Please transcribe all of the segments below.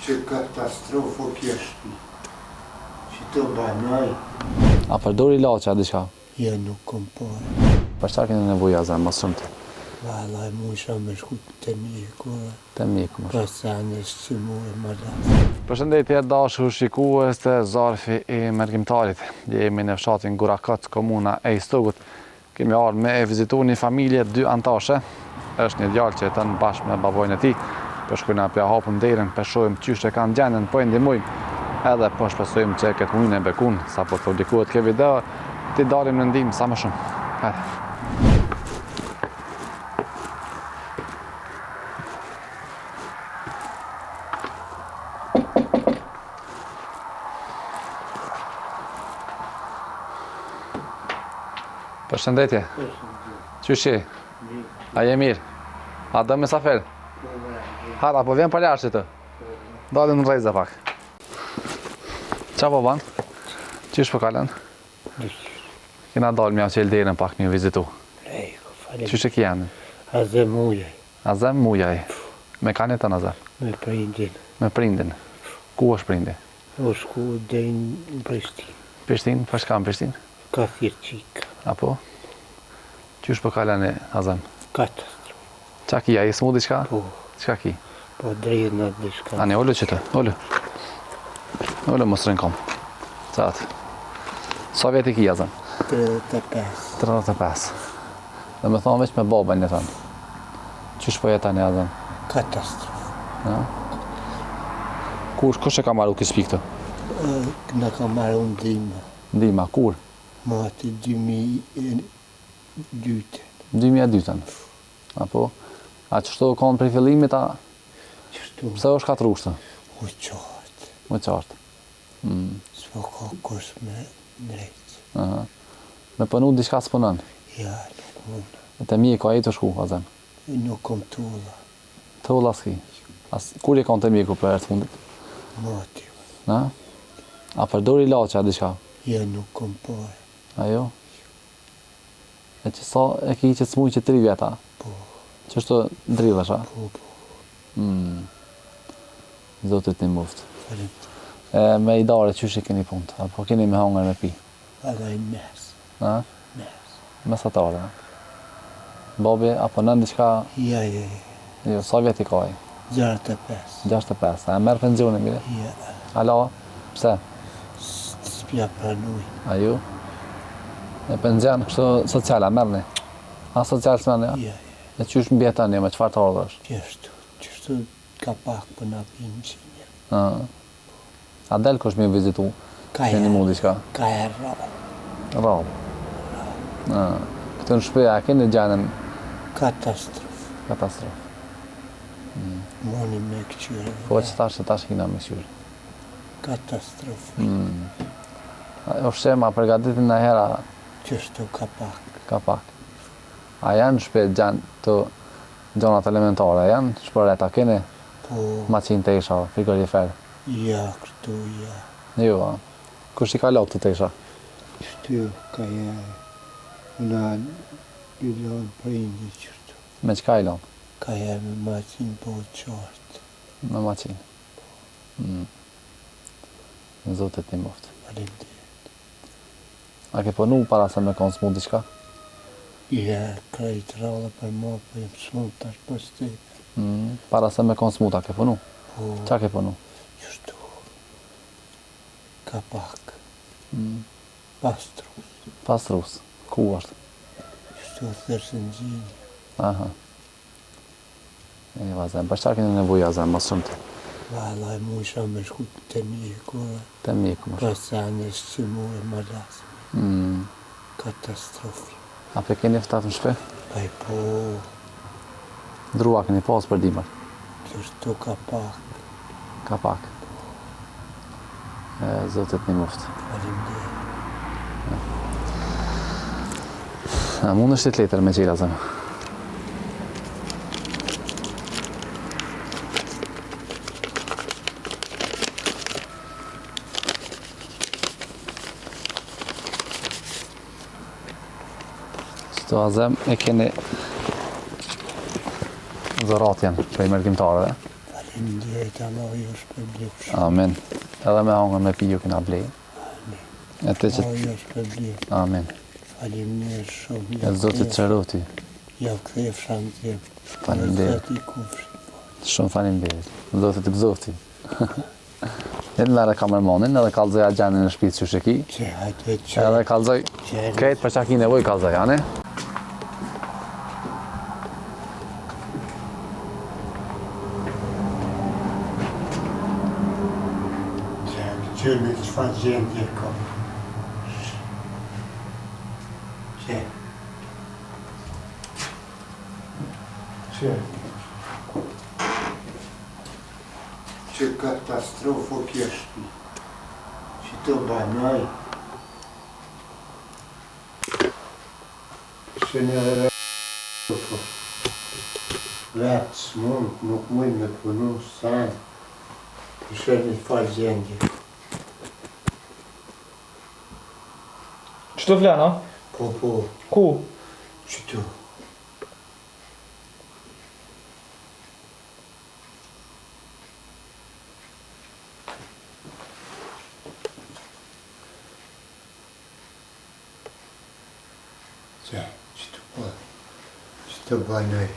që katastrofë kjeshti. Që të banoj. A përdori ilaçe diçka? Ja nuk kom parë. Për çfarë keni nevojë azem, më shumë të? Vallaj, mu isha me shku të mjeku. Të mjeku më shumë. Pasanës që mu e më lasë. Përshëndetje dashur shikues të Zarfi i Mërgjimtarit. Jemi në fshatin Gurakat, komuna e Istogut. Kemi ardhur me e vizitu një familje 2 antashe. Është një djalë që jeton bashkë me babojnë e tij. Po shkojna për hapun derën, për shohim çysh e kanë gjendën, po e ndihmojmë. Edhe po shpresojmë që këtë mujnë e bekun, sa po të publikohet kjo video, ti dalim në ndihmë sa më shumë. Hajde. Përshëndetje. Qysh je? A je mirë? A do me safer? Hara, po vjen për jashtë të? Dalim në rejza pak. Qa po ban? Qysh po kalen? Kina dalë mja qelë derën pak një vizitu. Qysh e ki janë? Azem mujaj. Azem mujaj. Me kanë të në azem? Me prindin. Me prindin. Ku është prindi? O shku dhe në Prishtinë. Prishtinë? Pa shka në Prishtinë? Ka thirë qika. Apo? Qysh po kalen e azem? Katastrofë. Qa ki, a i smu diqka? Po. Qka ki? Po drejë në dishka. Ani, ollu që të, ollu. Ollu më sërën kom. Qatë. Sa veti ki, azem? 35. 35. Dhe me thonë veç me babën një thonë. Qysh po jetan e azem? Katastrofë. Ja? Kush e ka marru kësë pikë të? Në ka marru ndima. Ndima, kur? Mati 2002. 2002. Apo? A qështu konë prej fillimit, a Qështu pse është katër ushtë? u qartë. Më qartë. S'po ka kush me drejtë. Aha. Me pënu diçka s'punën. Ja, nuk mund. E të mjeku, a i të shku, azem? Nuk kom tulla. Të ulla s'ki. Kur i konë të mjeku për herë të fundit? Mati. Na? A përdori ilaçe, a diçka? Ja, nuk kom parë. Ajo? E që sa e ki që s'muj që 3 vjeta? Po, Qështu dridhesh, a? po. Zotit një muft. Falim. Me idare, qysh i keni punt? Apo keni me hangër me pi? Alla i mes. A? Mes. Mesatare. Babi, apo nën diçka, Ja. jo, sa vjeti ka ai? 65. 65. A merr pensionin mire? Ja. Ala, pse? S'pja pranuj. A ju? E pension, kështu sociala, merrni? A social s'merrni, a? Ja. E qysh mbjetën një, me qëfar të ardhësh? Qështu. Qështu ka pak për na pinë që një. A del kush me vizitu? Ka Keni mu diçka? Ka e rrallë. Rrallë. Këtë në shpeja, a keni gjanën Katastrofë. katastrofë? Moni me këqyre. Po që tash hina me qyrë. Katastrofë. O shema, përgatitin në hera, Qështu ka pak. ka pak. A janë shpejt gjanë të gjonat elementare, janë shpërreta, keni Po, maqin të isha, frigorifer? ja, këtu, ja. Jo, a? Kush i ka lotë të isha? Qështu ka ja. Una bilon prindi qështu. Me qka i lonë? Ka ja me matin po qartë. Me maqin. Në zotit një moftë. Falim dhe. A ke punu para se me konsumu diçka? Ja, krejt rrallë për ma, për jem shumë tash për stepe. Para se me konsumu ta ke punu? Po, Qa ke punu? qështu. Ka pak. Pastrus. Pastrus. Ku është? Qështu thërësën gjini. Aha. E vazem, për çfarë keni nevojë azem, më shumë të? Vallaj, mu isha me shku të mjeku. Të mjeku më shumë. Pasanës që mu e më lasë. Katastrofë. A pe keni ftat në shpe? Pa i po, Drua keni pas për dimër? qështu ka pak. Ka pak. E zotit një muftë. Falim dhe. A mund është të letër me qira zem? Qëto azem e keni zoratjen prej mërgjimtarëve. Faleminderit, Allah ju shpërblet. Amin. Edhe me hangër me piju kina blej. E te që... Allah ju shpërblet. Amin. Faleminderit shumë. E Zotit qëroti. Ja kthef shantim. Faleminderit. I kufrit. Shumë faleminderit. Zotit të gëzofti. Edhe merre kamermanin edhe kallzoj agjenin në shtëpi që sheki. Që hajtë që. Edhe kallzoj këtë për çka ki nevojë kallzoj, ani. Që me çfarë gjendje ka. Që katastrofë kjo shtëpi. Që të banoj. Që në vetë s'mund, nuk mund me punu sanë. Që një farë gjendje. Qëto flenë, a? Po. Ku? Qëtu. Qëtu banoj.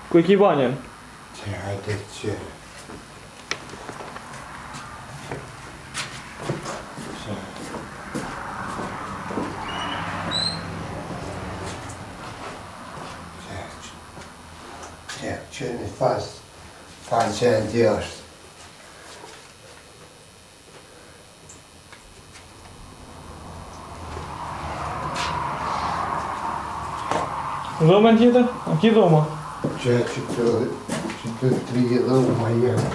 Ku i ki banjen? Që hajde që. Që në falë që e ndi është. Dhomën tjetër? A ki dhoma? Që të tri dhoma jenë.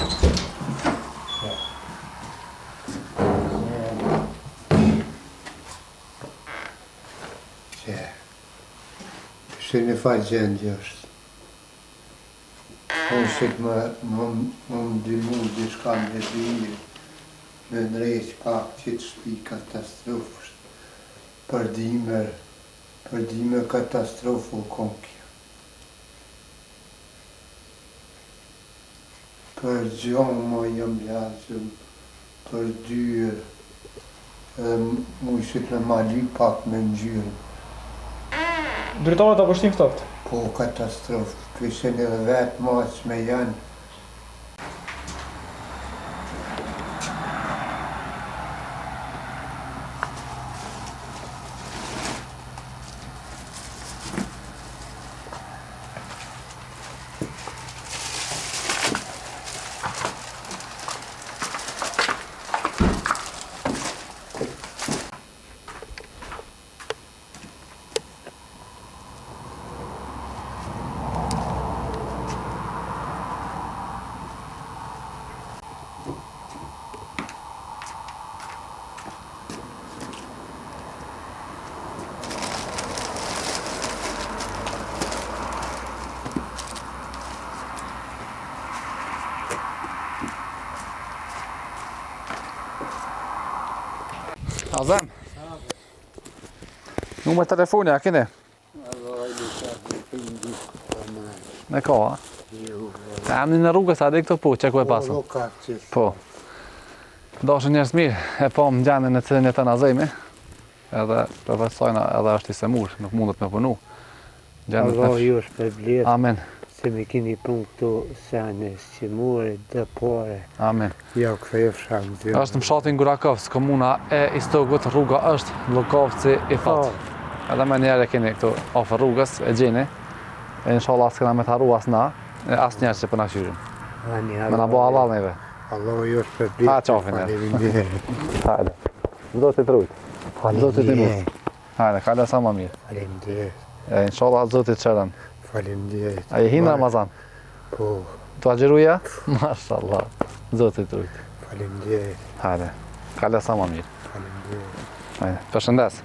Që në falë që e ndi është. Unë shqit më ndimu dishka me dhije, me nrejq pak qitë shpi katastrofës, përdime katastrofë u konkja. Për gjonë më jam lashëm, për dyrë, mu shqit me mali pak me njërë. Dritarët apo shtim ftoft? Po katastrofë, këshën edhe vetë maqë me janë. Azem? Numër telefoni, a keni? Me ka, a? E emni në rrugës, a di këto po, që ku e pasëm? Po. Dashë njerës mirë, e po më gjendin në cilin jetën Azemi, edhe profesojna edhe është i semur, nuk mundet me punu. Allah ju shpërblet. Amen. Se me kini pun këtu sene, shqimore, dëpore. Amen. Ja këthef shamë dhe. Është në fshatin Gurakovc, komuna e Istogut, rruga është Lukovci i Fat. Edhe me njerë e keni këtu ofër rrugës, e gjeni. E inshallah s'kena me të harru as na, as njerë që për na qyrin. Me na bo halal neve. Allah ju shpërblet. Ha qafin e. Faleminderit. Hajde. Do t'i trujt. Do t'i t'imur. Hajde, kalla sa ma mirë. Faleminderit. E inshallah zotit qërën. Faleminderit. A je hinë Ramazan? Po. Tu agjeruja? Mashallah. Zotit trujt. Faleminderit. Hajde. Kalla sa ma mirë. Faleminderit. Hajde. Përshëndes.